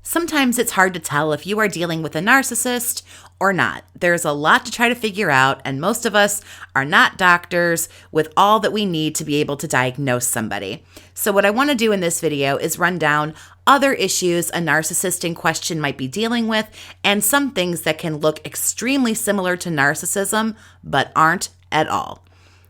Sometimes it's hard to tell if you are dealing with a narcissist or not. There's a lot to try to figure out, and most of us are not doctors with all that we need to be able to diagnose somebody. So what I want to do in this video is run down other issues a narcissist in question might be dealing with, and some things that can look extremely similar to narcissism, but aren't at all.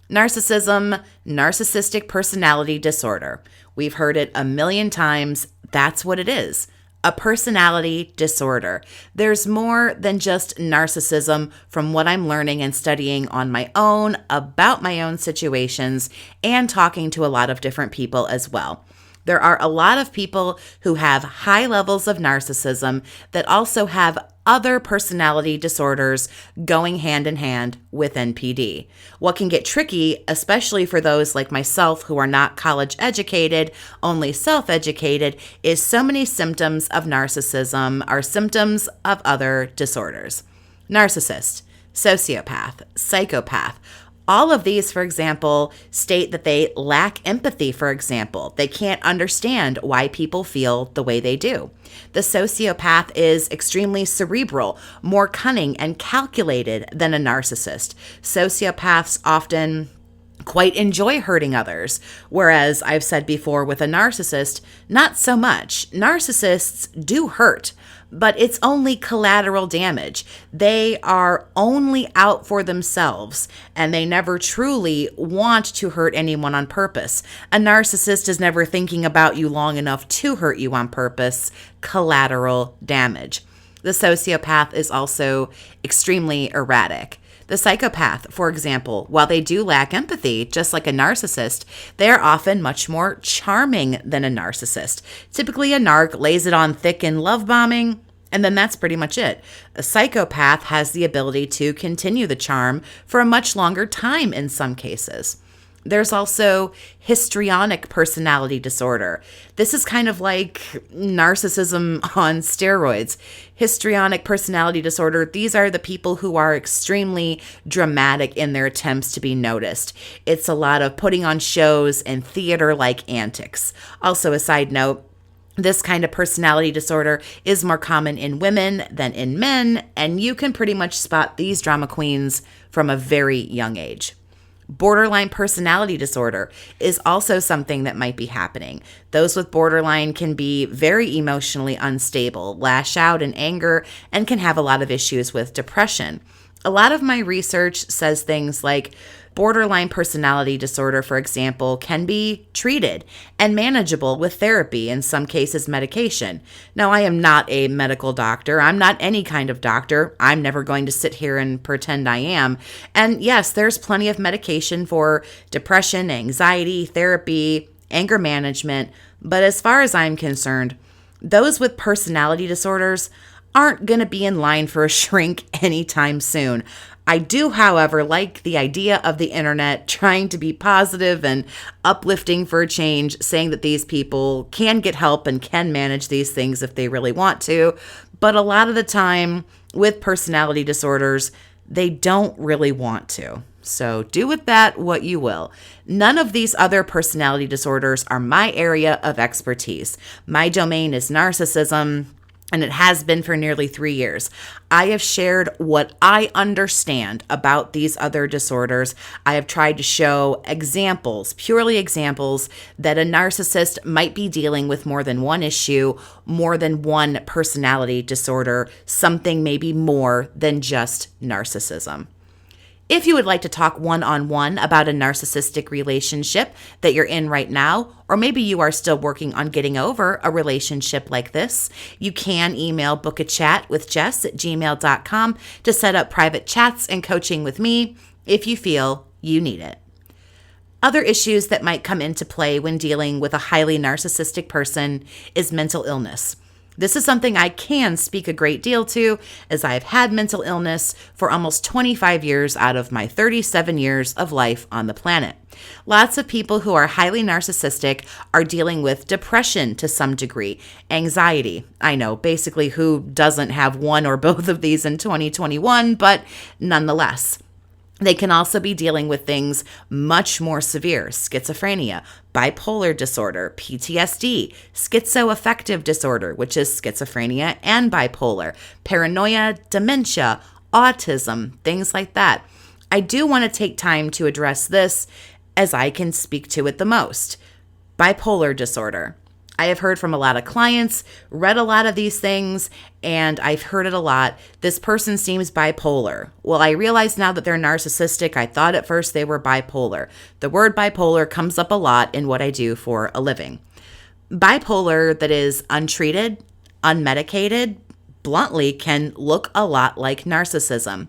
Narcissism, narcissistic personality disorder. We've heard it a million times. That's what it is. A personality disorder. There's more than just narcissism from what I'm learning and studying on my own, about my own situations, and talking to a lot of different people as well. There are a lot of people who have high levels of narcissism that also have other personality disorders going hand in hand with NPD. What can get tricky, especially for those like myself who are not college educated, only self-educated, is so many symptoms of narcissism are symptoms of other disorders. Narcissist, sociopath, psychopath. All of these, for example, state that they lack empathy, for example. They can't understand why people feel the way they do. The sociopath is extremely cerebral, more cunning and calculated than a narcissist. Sociopaths often quite enjoy hurting others, whereas I've said before with a narcissist, not so much. Narcissists do hurt, but it's only collateral damage. They are only out for themselves, and they never truly want to hurt anyone on purpose. A narcissist is never thinking about you long enough to hurt you on purpose. Collateral damage. The sociopath is also extremely erratic. The psychopath, for example, while they do lack empathy, just like a narcissist, they're often much more charming than a narcissist. Typically, a narc lays it on thick in love bombing, and then that's pretty much it. A psychopath has the ability to continue the charm for a much longer time in some cases. There's also histrionic personality disorder. This is kind of like narcissism on steroids. Histrionic personality disorder, these are the people who are extremely dramatic in their attempts to be noticed. It's a lot of putting on shows and theater-like antics. Also, a side note, this kind of personality disorder is more common in women than in men, and you can pretty much spot these drama queens from a very young age. Borderline personality disorder is also something that might be happening. Those with borderline can be very emotionally unstable, lash out in anger, and can have a lot of issues with depression. A lot of my research says things like borderline personality disorder, for example, can be treated and manageable with therapy, in some cases medication. Now, I am not a medical doctor. I'm not any kind of doctor. I'm never going to sit here and pretend I am. And yes, there's plenty of medication for depression, anxiety, therapy, anger management. But as far as I'm concerned, those with personality disorders aren't going to be in line for a shrink anytime soon. I do, however, like the idea of the internet trying to be positive and uplifting for a change, saying that these people can get help and can manage these things if they really want to. But a lot of the time with personality disorders, they don't really want to. So do with that what you will. None of these other personality disorders are my area of expertise. My domain is narcissism, and it has been for nearly 3 years. I have shared what I understand about these other disorders. I have tried to show examples, purely examples, that a narcissist might be dealing with more than one issue, more than one personality disorder, something maybe more than just narcissism. If you would like to talk one-on-one about a narcissistic relationship that you're in right now, or maybe you are still working on getting over a relationship like this, you can email bookachatwithjess@gmail.com to set up private chats and coaching with me if you feel you need it. Other issues that might come into play when dealing with a highly narcissistic person is mental illness. This is something I can speak a great deal to, as I've had mental illness for almost 25 years out of my 37 years of life on the planet. Lots of people who are highly narcissistic are dealing with depression to some degree, anxiety. I know, basically, who doesn't have one or both of these in 2021, but nonetheless. They can also be dealing with things much more severe: schizophrenia, bipolar disorder, PTSD, schizoaffective disorder, which is schizophrenia and bipolar, paranoia, dementia, autism, things like that. I do want to take time to address this as I can speak to it the most. Bipolar disorder. I have heard from a lot of clients, read a lot of these things, and I've heard it a lot. This person seems bipolar. Well, I realize now that they're narcissistic. I thought at first they were bipolar. The word bipolar comes up a lot in what I do for a living. Bipolar that is untreated, unmedicated, bluntly can look a lot like narcissism.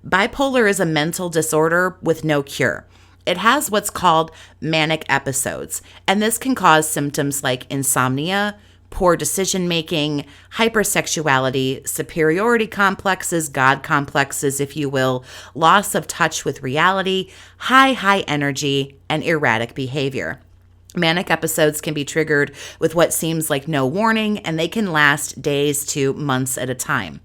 Bipolar is a mental disorder with no cure. It has what's called manic episodes, and this can cause symptoms like insomnia, poor decision-making, hypersexuality, superiority complexes, God complexes, if you will, loss of touch with reality, high energy, and erratic behavior. Manic episodes can be triggered with what seems like no warning, and they can last days to months at a time.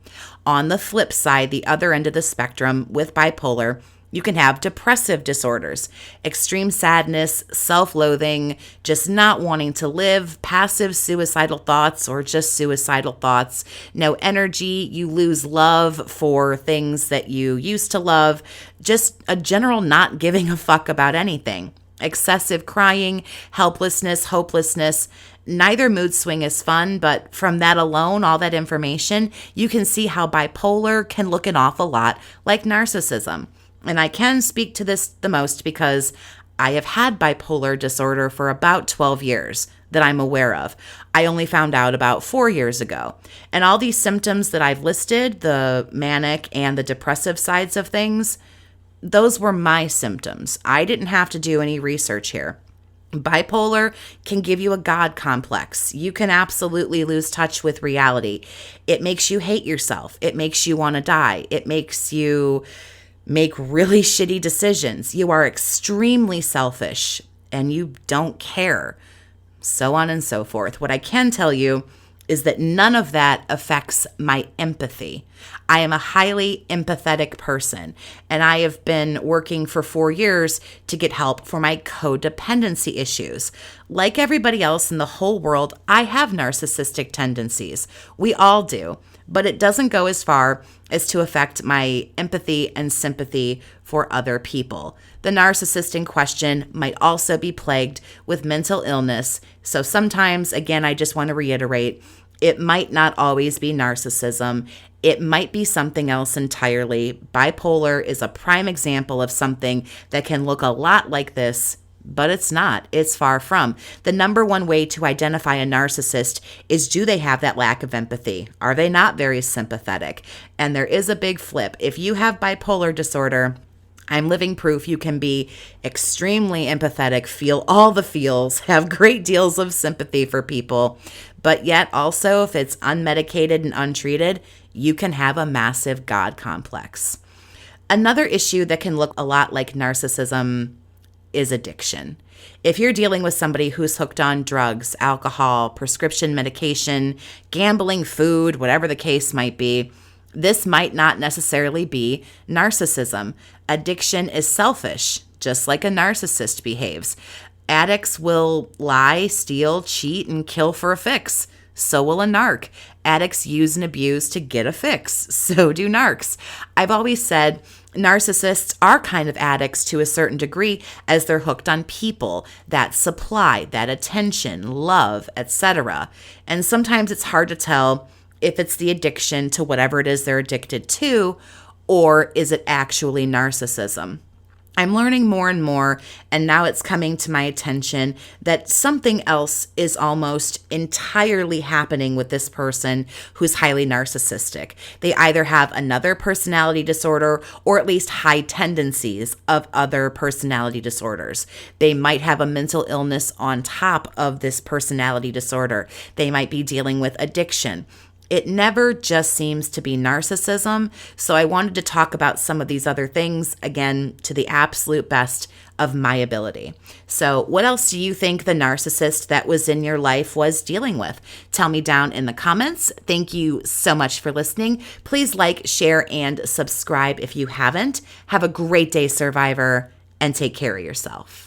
On the flip side, the other end of the spectrum with bipolar, you can have depressive disorders, extreme sadness, self-loathing, just not wanting to live, passive suicidal thoughts or just suicidal thoughts, no energy, you lose love for things that you used to love, just a general not giving a fuck about anything, excessive crying, helplessness, hopelessness. Neither mood swing is fun, but from that alone, all that information, you can see how bipolar can look an awful lot like narcissism. And I can speak to this the most because I have had bipolar disorder for about 12 years that I'm aware of. I only found out about 4 years ago. And all these symptoms that I've listed, the manic and the depressive sides of things, those were my symptoms. I didn't have to do any research here. Bipolar can give you a God complex. You can absolutely lose touch with reality. It makes you hate yourself. It makes you want to die. It makes you make really shitty decisions. You are extremely selfish and you don't care, so on and so forth. What I can tell you is that none of that affects my empathy. I am a highly empathetic person, and I have been working for 4 years to get help for my codependency issues. Like everybody else in the whole world, I have narcissistic tendencies. We all do. But it doesn't go as far as to affect my empathy and sympathy for other people. The narcissist in question might also be plagued with mental illness. So sometimes, again, I just want to reiterate, it might not always be narcissism. It might be something else entirely. Bipolar is a prime example of something that can look a lot like this, but it's not. It's far from. The number one way to identify a narcissist is, do they have that lack of empathy? Are they not very sympathetic? And there is a big flip. If you have bipolar disorder, I'm living proof you can be extremely empathetic, feel all the feels, have great deals of sympathy for people, but yet also, if it's unmedicated and untreated, you can have a massive God complex. Another issue that can look a lot like narcissism is addiction. If you're dealing with somebody who's hooked on drugs, alcohol, prescription medication, gambling, food, whatever the case might be, this might not necessarily be narcissism. Addiction is selfish, just like a narcissist behaves. Addicts will lie, steal, cheat, and kill for a fix. So will a narc. Addicts use and abuse to get a fix. So do narcs. I've always said narcissists are kind of addicts to a certain degree, as they're hooked on people, that supply, that attention, love, etc. And sometimes it's hard to tell if it's the addiction to whatever it is they're addicted to, or is it actually narcissism. I'm learning more and more, and now it's coming to my attention that something else is almost entirely happening with this person who's highly narcissistic. They either have another personality disorder or at least high tendencies of other personality disorders. They might have a mental illness on top of this personality disorder. They might be dealing with addiction. It never just seems to be narcissism, so I wanted to talk about some of these other things, again, to the absolute best of my ability. So, what else do you think the narcissist that was in your life was dealing with? Tell me down in the comments. Thank you so much for listening. Please like, share, and subscribe if you haven't. Have a great day, survivor, and take care of yourself.